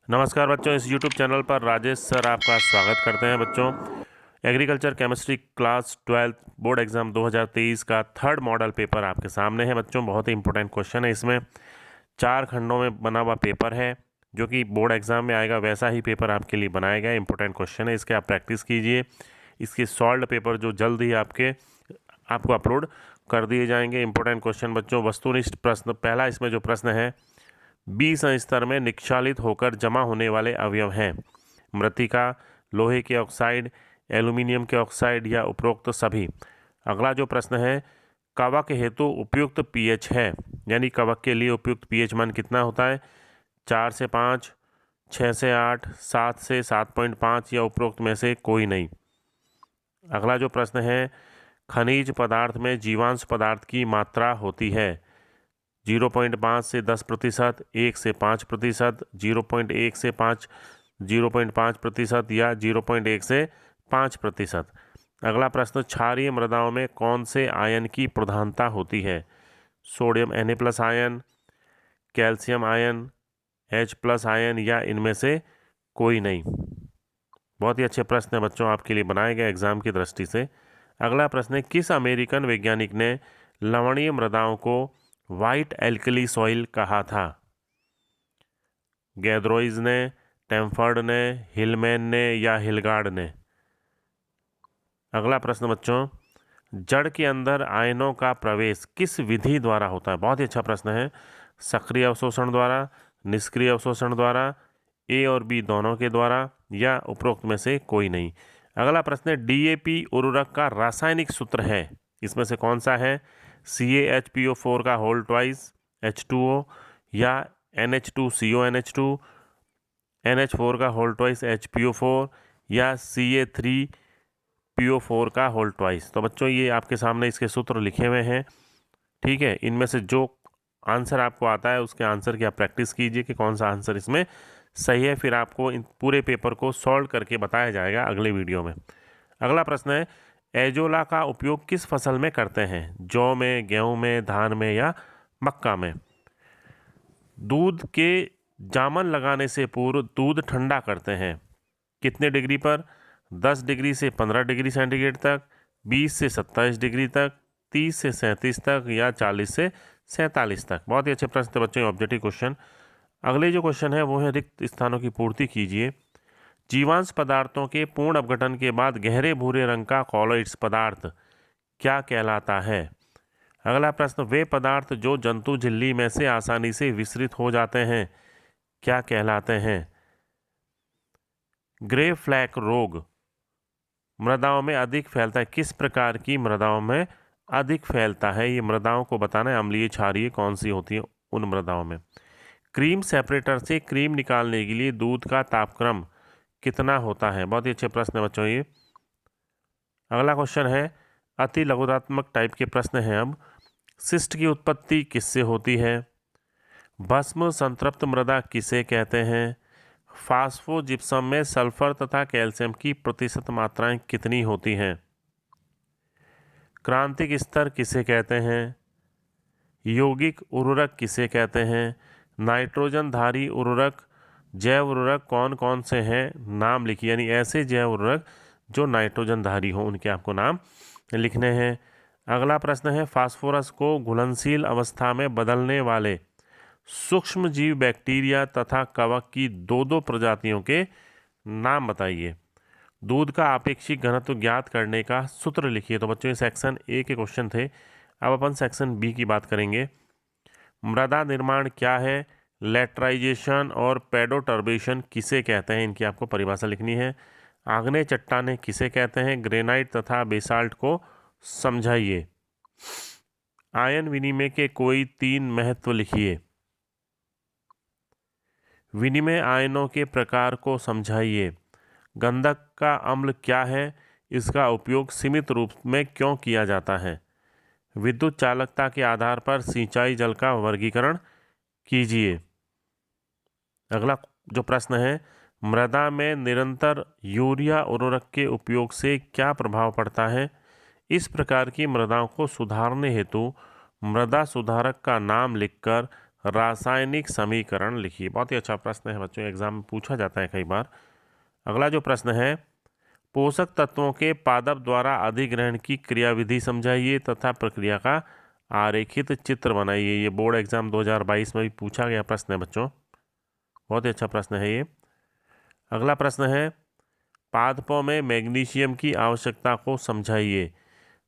नमस्कार बच्चों, इस YouTube चैनल पर राजेश सर आपका स्वागत करते हैं। बच्चों, agriculture chemistry class 12 board exam 2023 का थर्ड मॉडल पेपर आपके सामने है। बच्चों, बहुत ही इंपॉर्टेंट क्वेश्चन है। इसमें 4 खंडों में बना हुआ पेपर है, जो कि बोर्ड एग्जाम में आएगा वैसा ही पेपर आपके लिए बनाया गया। इंपॉर्टेंट क्वेश्चन है, इसके आप प्रैक्टिस कीजिए। इसके सॉल्व पेपर जो जल्द ही आपको अपलोड कर दिए जाएंगे। इंपॉर्टेंट क्वेश्चन बच्चों, वस्तुनिष्ठ प्रश्न। पहला इसमें जो प्रश्न है, 20 स्तर में निक्षालित होकर जमा होने वाले अवयव हैं। मृत्तिका, लोहे के ऑक्साइड, एल्यूमिनियम के ऑक्साइड या उपरोक्त सभी। अगला जो प्रश्न है, कवक हेतु उपयुक्त पीएच है, यानी कवक के लिए उपयुक्त पीएच मान कितना होता है? 4 से 5, 6 से 8, 7 से 7.5 या उपरोक्त में से कोई नहीं। अगला जो प्रश्न है, खनिज पदार्थ में जीवांश पदार्थ की मात्रा होती है 0.5 से 10%, 1 से 5%, 0.1 से 0.5% या 0.1 से 5%। अगला प्रश्न, क्षारीय मृदाओं में कौन से आयन की प्रधानता होती है? Sodium Na+ ion, calcium ion, H+ ion या इनमें से कोई नहीं। बहुत ही अच्छे प्रश्न है बच्चों, आपके लिए बनाए गए एग्जाम की दृष्टि से। अगला प्रश्न है, किस अमेरिकन वैज्ञानिक ने लवणीय मृदाओं को वाइट एल्कली सॉइल कहा था? गैद्रोइज ने, टेम्फर्ड ने, हिलमैन ने या हिलगार्ड ने? अगला प्रश्न बच्चों, जड़ के अंदर आयनों का प्रवेश किस विधि द्वारा होता है? बहुत ही अच्छा प्रश्न है। सक्रिय अवशोषण द्वारा, निष्क्रिय अवशोषण द्वारा, ए और बी दोनों के द्वारा या उपरोक्त में से कोई नहीं। अगला प्रश्न है, डीएपी उर्वरक का रासायनिक सूत्र है, इसमें से कौन सा है? CaHPO4 का होल ट्वाइस H2O या NH2CONH2, NH4 का होल ट्वाइस HPO4 या Ca3PO4 का होल ट्वाइस। तो बच्चों, ये आपके सामने इसके सूत्र लिखे हुए हैं, ठीक है। इनमें से जो आंसर आपको आता है उसके आंसर की आप प्रैक्टिस कीजिए कि कौन सा आंसर इसमें सही है। फिर आपको इन पूरे पेपर को सॉल्व करके बताया जाएगा अगले वीडियो में। अगला प्रश्न है, एजोला का उपयोग किस फसल में करते हैं? जौ में, गेहूं में, धान में या मक्का में? दूध के जामन लगाने से पूर्व दूध ठंडा करते हैं कितने डिग्री पर? 10 डिग्री से 15 डिग्री सेंटीग्रेड तक, 20 से 27 डिग्री तक, 30 से 37 तक या 40 से 47 तक। बहुत ही अच्छे प्रश्न थे बच्चों, ऑब्जेक्टिव क्वेश्चन। अगले जो क्वेश्चन है वो है, रिक्त स्थानों की पूर्ति कीजिए। जीवांश पदार्थों के पूर्ण अपघटन के बाद गहरे भूरे रंग का कॉलोइड्स पदार्थ क्या कहलाता है? अगला प्रश्न, वे पदार्थ जो जंतु झिल्ली में से आसानी से विसरित हो जाते हैं क्या कहलाते हैं? ग्रे फ्लैक रोग मृदाओं में अधिक फैलता है, किस प्रकार की मृदाओं में अधिक फैलता है? ये मृदाओं को बताना है, अम्लीय क्षारीय कौन सी होती है उन मृदाओं में। क्रीम सेपरेटर से क्रीम निकालने के लिए दूध का तापक्रम कितना होता है? बहुत ही अच्छे प्रश्न है बच्चों ये। अगला क्वेश्चन है, अति लघुतात्मक टाइप के प्रश्न हैं अब। सिस्ट की उत्पत्ति किससे होती है? भस्म संतृप्त मृदा किसे कहते हैं? फास्फोजिप्सम में सल्फर तथा कैल्शियम की प्रतिशत मात्राएं कितनी होती हैं? क्रांतिक स्तर किसे कहते हैं? यौगिक उर्वरक किसे कहते हैं? नाइट्रोजन धारी उर्वरक, जैव उर्वरक कौन कौन से हैं? नाम लिखिए, यानी ऐसे जैव उर्वरक जो नाइट्रोजन धारी हो उनके आपको नाम लिखने हैं। अगला प्रश्न है, फास्फोरस को घुलनशील अवस्था में बदलने वाले सूक्ष्म जीव बैक्टीरिया तथा कवक की दो प्रजातियों के नाम बताइए। दूध का आपेक्षिक घनत्व ज्ञात करने का सूत्र लिखिए। तो बच्चों, ये सेक्शन ए के क्वेश्चन थे। अब अपन सेक्शन बी की बात करेंगे। मृदा निर्माण क्या है? लेटराइजेशन और पेडोटर्बेशन किसे कहते हैं? इनकी आपको परिभाषा लिखनी है। आग्नेय चट्टानें किसे कहते हैं? ग्रेनाइट तथा बेसाल्ट को समझाइए। आयन विनिमय के कोई 3 महत्व लिखिए। विनिमय आयनों के प्रकार को समझाइए। गंधक का अम्ल क्या है? इसका उपयोग सीमित रूप में क्यों किया जाता है? विद्युत चालकता के आधार पर सिंचाई जल का वर्गीकरण कीजिए। अगला जो प्रश्न है, मृदा में निरंतर यूरिया उर्वरक के उपयोग से क्या प्रभाव पड़ता है? इस प्रकार की मृदाओं को सुधारने हेतु मृदा सुधारक का नाम लिखकर रासायनिक समीकरण लिखिए। बहुत ही अच्छा प्रश्न है बच्चों, एग्जाम में पूछा जाता है कई बार। अगला जो प्रश्न है, पोषक तत्वों के पादप द्वारा अधिग्रहण की क्रियाविधि समझाइए तथा प्रक्रिया का आरेखित चित्र बनाइए। ये बोर्ड एग्जाम 2022 में भी पूछा गया प्रश्न है बच्चों, बहुत ही अच्छा प्रश्न है ये। अगला प्रश्न है, पादपों में मैग्नीशियम की आवश्यकता को समझाइए।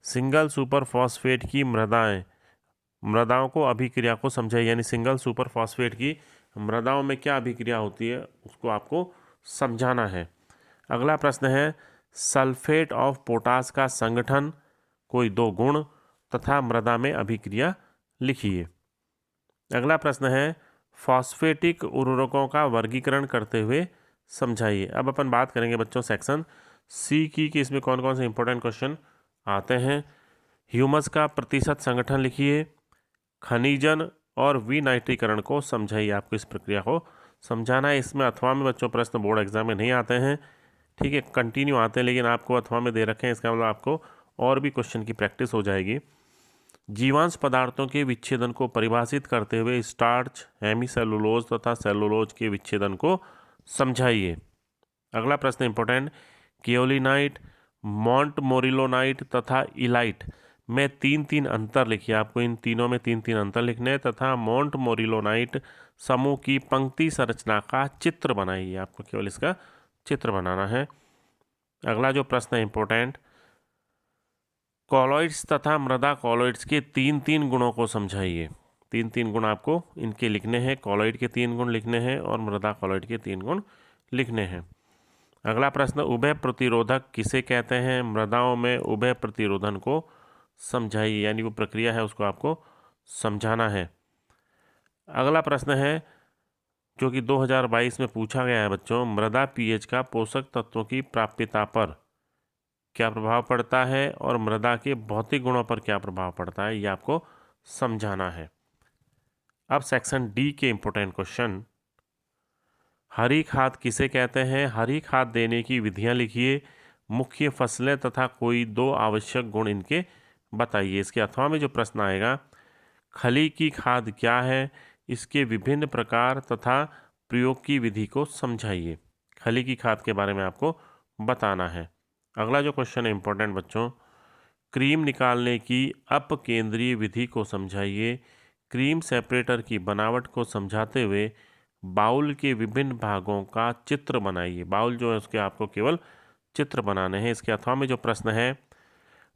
सिंगल सुपर फॉस्फेट की मृदाओं को अभिक्रिया को समझाइए, यानी सिंगल सुपर फॉस्फेट की मृदाओं में क्या अभिक्रिया होती है उसको आपको समझाना है। अगला प्रश्न है, सल्फेट ऑफ पोटास का संगठन, कोई दो गुण तथा मृदा में अभिक्रिया लिखिए। अगला प्रश्न है, फॉस्फेटिक उर्वरकों का वर्गीकरण करते हुए समझाइए। अब अपन बात करेंगे बच्चों सेक्शन सी की कि इसमें कौन कौन से इंपॉर्टेंट क्वेश्चन आते हैं। ह्यूमस का प्रतिशत संगठन लिखिए। खनिजन और विनाइट्रीकरण को समझाइए, आपको इस प्रक्रिया को समझाना है। इसमें अथवा में बच्चों प्रश्न बोर्ड एग्जाम में नहीं आते हैं, ठीक है, कंटिन्यू आते हैं, लेकिन आपको अथवा में दे रखे हैं, इसका मतलब आपको और भी क्वेश्चन की प्रैक्टिस हो जाएगी। जीवांश पदार्थों के विच्छेदन को परिभाषित करते हुए स्टार्च, हेमीसेलुलोज तथा सेलुलोज के विच्छेदन को समझाइए। अगला प्रश्न इंपॉर्टेंट, केओलिनाइट, मोंटमोरिलोनाइट तथा इलाइट में 3-3 अंतर लिखिए। आपको इन तीनों में 3-3 अंतर लिखने हैं तथा मोंटमोरिलोनाइट समूह की पंक्ति संरचना का चित्र बनाइए। आपको केवल इसका चित्र बनाना है। अगला जो प्रश्न है इंपॉर्टेंट, कॉलॉइड्स तथा मृदा कॉलॉइड्स के 3-3 गुणों को समझाइए। 3-3 गुण आपको इनके लिखने हैं, कॉलॉइड के 3 गुण लिखने हैं और मृदा कॉलॉइड के 3 गुण लिखने हैं। अगला प्रश्न, उभय प्रतिरोधक किसे कहते हैं? मृदाओं में उभय प्रतिरोधन को समझाइए, यानी वो प्रक्रिया है उसको आपको समझाना है। अगला प्रश्न है जो कि 2022 में पूछा गया है बच्चों, मृदा पीएच का पोषक तत्वों की प्राप्यता पर क्या प्रभाव पड़ता है और मृदा के भौतिक गुणों पर क्या प्रभाव पड़ता है, ये आपको समझाना है। अब सेक्शन डी के इंपॉर्टेंट क्वेश्चन, हरी खाद किसे कहते हैं? हरी खाद देने की विधियां लिखिए। मुख्य फसलें तथा कोई 2 आवश्यक गुण इनके बताइए। इसके अथवा में जो प्रश्न आएगा, खली की खाद क्या है, इसके विभिन्न प्रकार तथा प्रयोग की विधि को समझाइए। खली की खाद के बारे में आपको बताना है। अगला जो क्वेश्चन है इंपॉर्टेंट बच्चों, क्रीम निकालने की अपकेंद्रीय विधि को समझाइए। क्रीम सेपरेटर की बनावट को समझाते हुए बाउल के विभिन्न भागों का चित्र बनाइए। बाउल जो है उसके आपको केवल चित्र बनाने हैं। इसके अथवा में जो प्रश्न है,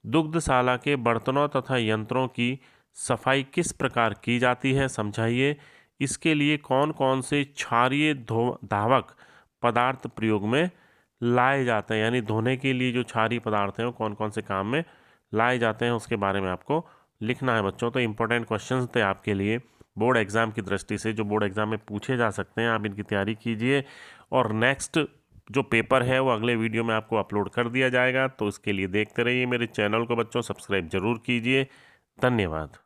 दुग्धशाला के बर्तनों तथा यंत्रों की सफाई किस प्रकार की जाती है, समझाइए। इसके लिए कौन कौन से क्षारीय धावक पदार्थ प्रयोग में लाए जाते हैं, यानी धोने के लिए जो क्षारीय पदार्थ हैं वो कौन कौन से काम में लाए जाते हैं, उसके बारे में आपको लिखना है बच्चों। तो इंपॉर्टेंट क्वेश्चंस थे आपके लिए बोर्ड एग्ज़ाम की दृष्टि से, जो बोर्ड एग्ज़ाम में पूछे जा सकते हैं। आप इनकी तैयारी कीजिए और नेक्स्ट जो पेपर है वो अगले वीडियो में आपको अपलोड कर दिया जाएगा। तो इसके लिए देखते रहिए मेरे चैनल को बच्चों, सब्सक्राइब जरूर कीजिए। धन्यवाद।